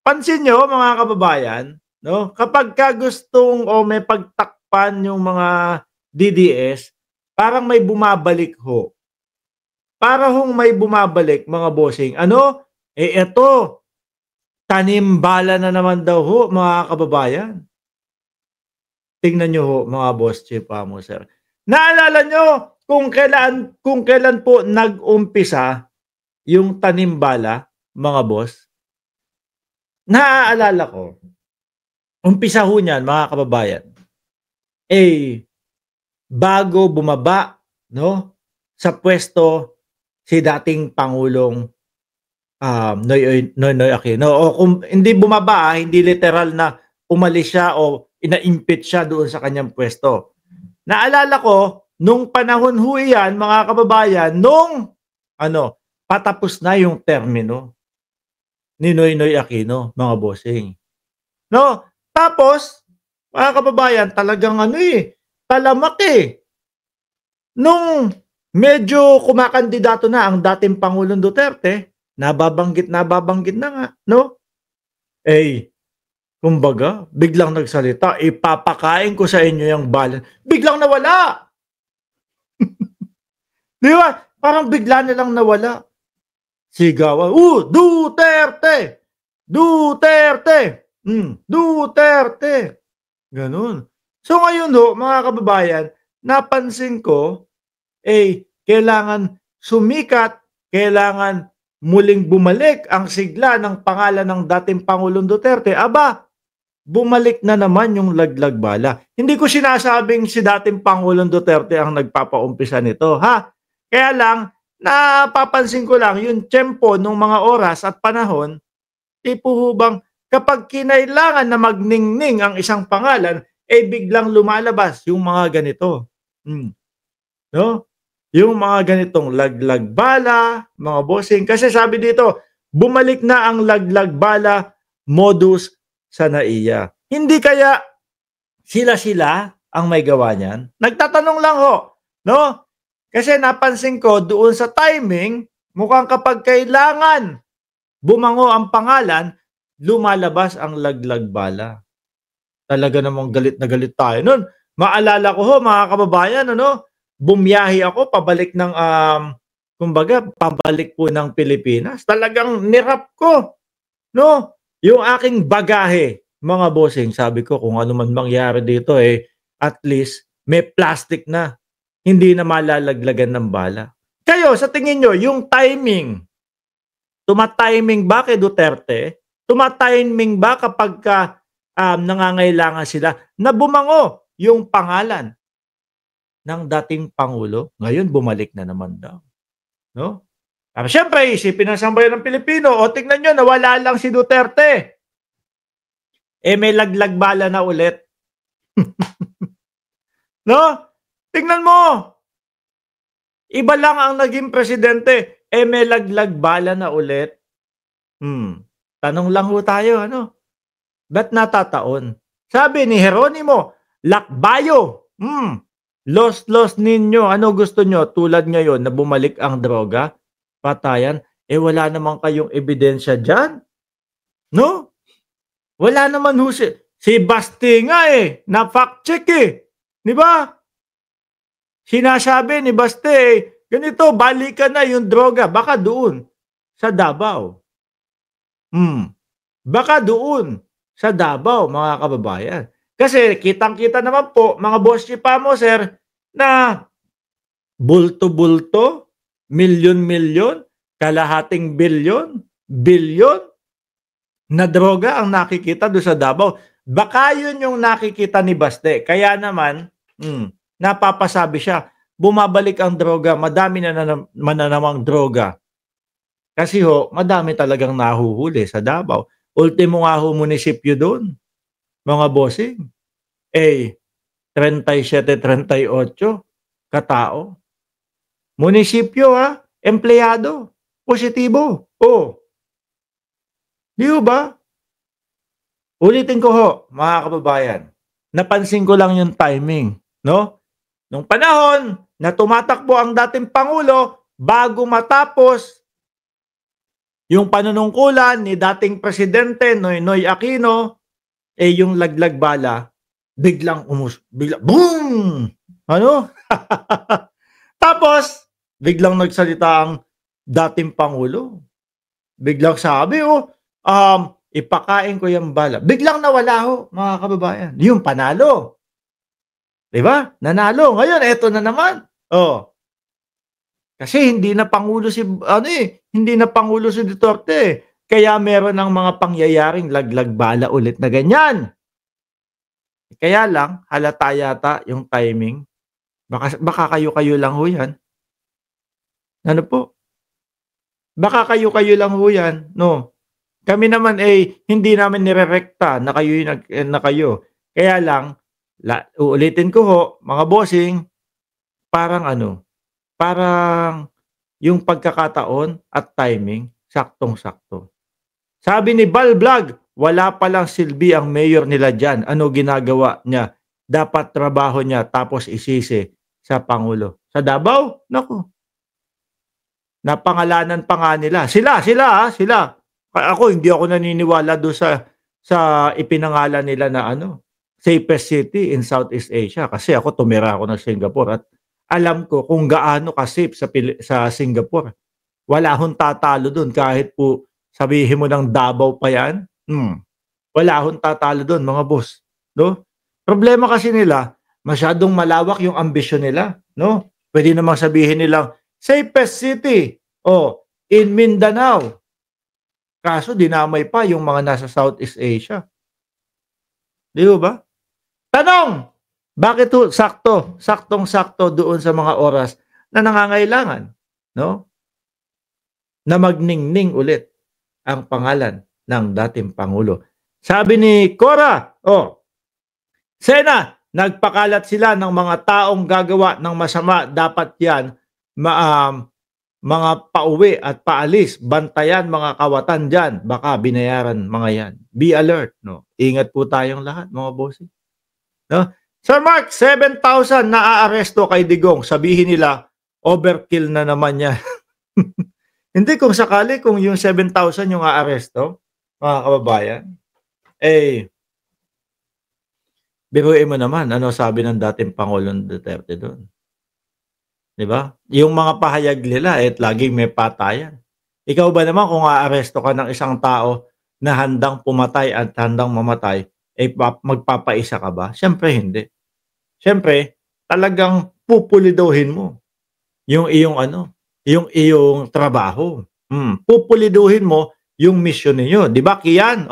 pansin niyo mga kababayan, 'no, kapagka gustong o may pagtakpan yung mga DDS, parang may bumabalik ho. Para hong may bumabalik mga bossing, ano, eto, tanimbala na naman daw ho mga kababayan. Tingnan niyo ho mga boss chief mo sir. Naalala niyo kung kailan po nag-umpisa yung tanimbala mga boss? Naaalala ko, umpisa ho niyan mga kababayan, bago bumaba 'no, sa puwesto si dating Pangulong, Noynoy Aquino o kung hindi bumaba, hindi literal na umalis siya o ina-impeach siya doon sa kanyang puwesto. Naalala ko nung panahon ho iyan mga kababayan, nung ano, patapos na yung termino ni Noynoy Aquino mga bossing, 'no? Tapos mga kababayan talagang ano, talamak, nung medyo kumakandidato na ang dating Pangulong Duterte, nababanggit na nga 'no, kumbaga biglang nagsalita, "Ipapakain ko sa inyo yang bala." Biglang nawala. 'Di ba? Parang bigla na lang nawala. Sigawan, Duterte! Duterte! Duterte!" Gano'n. So ngayon ho, mga kababayan, napansin ko, kailangan sumikat, kailangan muling bumalik ang sigla ng pangalan ng dating Pangulong Duterte. Aba, bumalik na naman yung laglag bala. Hindi ko sinasabing si dating Pangulong Duterte ang nagpapaumpisa nito, ha? Kaya lang, napapansin ko lang yung tiyempo nung mga oras at panahon, tipo ho bang kapag kinailangan na magningning ang isang pangalan, biglang lumalabas yung mga ganito. 'No? Yung mga ganitong laglag bala, mga bossing. Kasi sabi dito, bumalik na ang laglag bala modus sanaiya. Hindi kaya sila-sila ang may gawa niyan? Nagtatanong lang ho, 'no? Kasi napansin ko doon sa timing, mukhang kapag kailangan bumango ang pangalan, lumalabas ang laglag bala. Talaga namang galit na galit tayo nun. Maalala ko ho mga kababayan ano, bumiyahe ako pabalik ng, kumbaga pabalik po ng Pilipinas. Talagang nirap ko 'no, yung aking bagahe mga bossing. Sabi ko kung ano man mangyari dito, at least may plastic na, hindi na malalaglagan ng bala. Kayo sa tingin niyo yung timing, tuma-timing ba kay Duterte? Tuma-timing ba kapagka, nangangailangan sila na bumango yung pangalan ng dating pangulo? Ngayon bumalik na naman daw, 'no? Siyempre isipin ng sambayan ng Pilipino, o tignan niyo nawala lang si Duterte, may laglag bala na ulit. 'No? Tignan mo, iba lang ang naging presidente, may laglag bala na ulit. Tanong lang ho tayo ano, ba't natataon? Sabi ni Jeronimo Lakbayo, lost ninyo, ano gusto nyo tulad ngayon na bumalik ang droga, patayan, wala naman kayong ebidensya diyan, 'no? Wala naman ho si Basti nga, na fact check, 'di ba? Sinasabi ni Basti, ganito balikan na yung droga, baka doon sa Davao. Baka doon sa Davao mga kababayan. Kasi kitang-kita naman po mga boss chief mo sir, na bulto-bulto, milyon-milyon, kalahating bilyon na droga ang nakikita doon sa Davao. Baka yun yung nakikita ni Baste. Kaya naman, napapasabi siya, bumabalik ang droga, madami na namang droga. Kasi ho, madami talagang nahuhuli sa Davao. Ultimo nga ho munisipyo doon, mga bossing, 37, 38 katao. Munisipyo empleyado, positibo. Di ba? Ulitin ko ho, mga kababayan, napansin ko lang yung timing, 'no? Nung panahon na tumatakbo ang dating Pangulo, bago matapos Yung panunungkulan ni dating presidente Noynoy Aquino, yung laglag bala, biglang bigla boom! Ano? Tapos, biglang nagsalita ang dating pangulo. Biglang sabi, ipakain ko yung bala. Biglang nawala ho, mga kababayan. Yung panalo. 'Di ba? Nanalo. Ngayon, eto na naman. Oh, kasi hindi na pangulo hindi na pangulo si Duterte, eh. Kaya meron ng mga pangyayaring laglag bala ulit na ganyan. Kaya lang, halata yata yung timing. Baka kayo-kayo lang ho yan. Ano po? Baka kayo-kayo lang ho yan, 'no? Kami naman, hindi namin nirerekta na kayo yung na kayo. Kaya lang, uulitin ko ho, mga bossing, parang ano, parang yung pagkakataon at timing, saktong-sakto. Sabi ni Bal Vlog, wala palang silbi ang mayor nila diyan. Ano ginagawa niya? Dapat trabaho niya tapos isisi sa Pangulo. Sa Davao? Naku, napangalanan pa nga nila. Sila. Ako hindi ako naniniwala do'n sa ipinangalan nila na safest city in Southeast Asia. Kasi ako tumira ako ng Singapore at alam ko kung gaano ka-safe sa Singapore. Wala akong tatalo do'n kahit po sabihin mo ng Davao pa 'yan, wala akong tatalo do'n mga boss, 'no? Problema kasi nila, masyadong malawak yung ambisyon nila, 'no? Puwede namang sabihin nilang, "Safest city, in Mindanao." Kaso dinamay pa yung mga nasa Southeast Asia, 'di ho ba? Tanong, bakit ho saktong-sakto doon sa mga oras na nangangailangan, 'no, na magningning ulit ang pangalan ng dating pangulo. Sabi ni Cora, Sena, nagpakalat sila ng mga taong gagawa ng masama. Dapat yan, mga pauwi at paalis. Bantayan mga kawatan dyan. Baka binayaran mga yan. Be alert. No? Ingat po tayong lahat, mga bossing. No? Sir Mark, 7,000 na aaresto kay Digong. Sabihin nila, overkill na naman yan. Hindi, kung sakali, kung yung 7,000 yung aaresto, mga kababayan, biruin mo naman, ano sabi ng dating Pangulong Duterte doon? 'Di ba? Yung mga pahayag nila, laging may patayan. Ikaw ba naman kung aaresto ka ng isang tao na handang pumatay at handang mamatay, magpapaisa ka ba? Siyempre hindi. Siyempre, talagang pupuliduhin mo yung iyong trabaho. Pupuliduhin mo yung mission ninyo. 'Di ba, Kian?